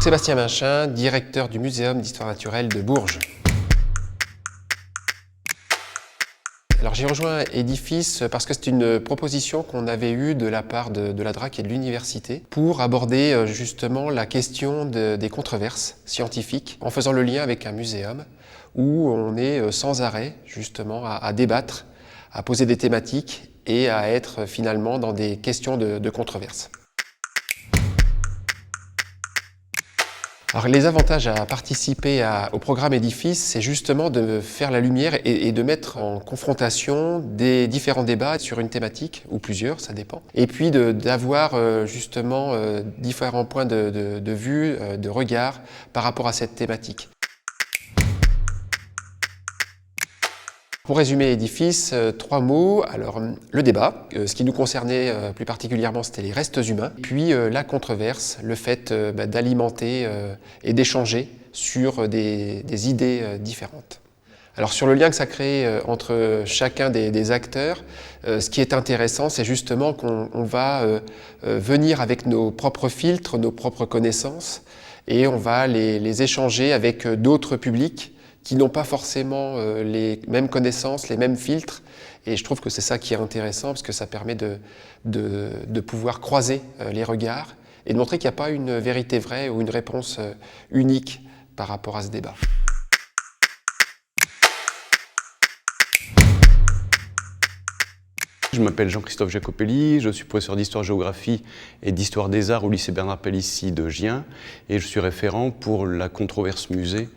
Sébastien Minchin, directeur du Muséum d'Histoire Naturelle de Bourges. Alors j'ai rejoint Edifice parce que c'est une proposition qu'on avait eue de la part de la DRAC et de l'université pour aborder justement la question des controverses scientifiques en faisant le lien avec un muséum où on est sans arrêt justement à débattre, à poser des thématiques et à être finalement dans des questions de controverses. Alors, les avantages à participer au programme Edifice, c'est justement de faire la lumière et de mettre en confrontation des différents débats sur une thématique, ou plusieurs, ça dépend. Et puis d'avoir justement différents points de vue, de regard par rapport à cette thématique. Pour résumer Edifice, 3 mots. Alors, le débat, ce qui nous concernait plus particulièrement, c'était les restes humains. Puis la controverse, le fait d'alimenter et d'échanger sur des idées différentes. Alors sur le lien que ça crée entre chacun des acteurs, ce qui est intéressant, c'est justement qu'on va venir avec nos propres filtres, nos propres connaissances, et on va les échanger avec d'autres publics qui n'ont pas forcément les mêmes connaissances, les mêmes filtres. Et je trouve que c'est ça qui est intéressant, parce que ça permet de pouvoir croiser les regards et de montrer qu'il n'y a pas une vérité vraie ou une réponse unique par rapport à ce débat. Je m'appelle Jean-Christophe Jacopelli, je suis professeur d'histoire-géographie et d'histoire des arts au lycée Bernard Palissy de Gien et je suis référent pour la controverse musée.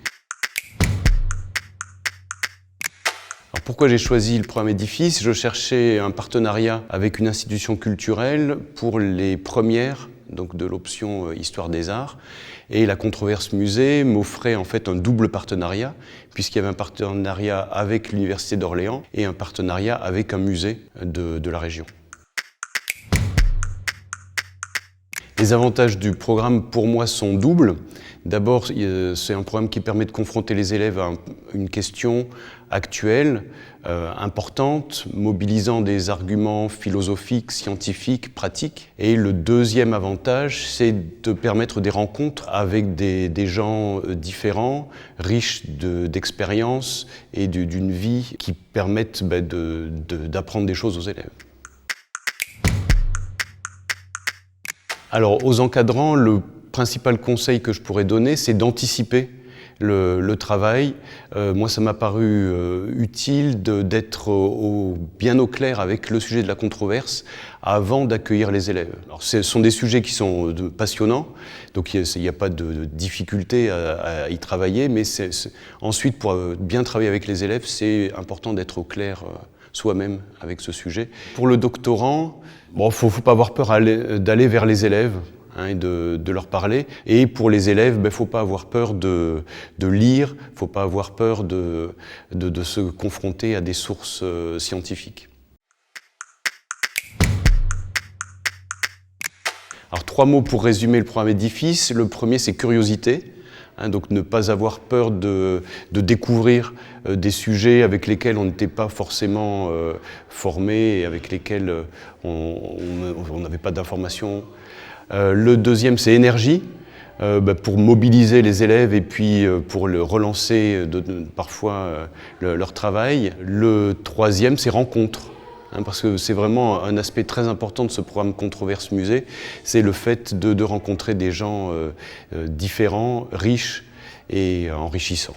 Alors pourquoi j'ai choisi le programme Edifice? Je cherchais un partenariat avec une institution culturelle pour les premières donc de l'option Histoire des Arts. Et la controverse musée m'offrait en fait un double partenariat, puisqu'il y avait un partenariat avec l'Université d'Orléans et un partenariat avec un musée de la région. Les avantages du programme pour moi sont doubles. D'abord, c'est un programme qui permet de confronter les élèves à une question actuelle, importante, mobilisant des arguments philosophiques, scientifiques, pratiques. Et le deuxième avantage, c'est de permettre des rencontres avec des gens différents, riches d'expériences et d'une vie qui permettent d'apprendre des choses aux élèves. Alors, aux encadrants, le principal conseil que je pourrais donner, c'est d'anticiper le travail. Moi, ça m'a paru utile d'être bien au clair avec le sujet de la controverse avant d'accueillir les élèves. Alors, ce sont des sujets qui sont passionnants, donc il n'y a pas de difficulté à y travailler, mais ensuite, pour bien travailler avec les élèves, c'est important d'être au clair soi-même avec ce sujet. Pour le doctorant, bon, faut pas avoir peur d'aller vers les élèves et de leur parler. Et pour les élèves, faut pas avoir peur de lire, faut pas avoir peur de se confronter à des sources scientifiques. Alors 3 mots pour résumer le programme Edifice. Le premier, c'est curiosité. Donc ne pas avoir peur de découvrir des sujets avec lesquels on n'était pas forcément formé et avec lesquels on n'avait pas d'informations. Le deuxième, c'est énergie, pour mobiliser les élèves et puis pour relancer parfois leur travail. Le troisième, c'est rencontre. Parce que c'est vraiment un aspect très important de ce programme Controverse Musée, c'est le fait de rencontrer des gens différents, riches et enrichissants.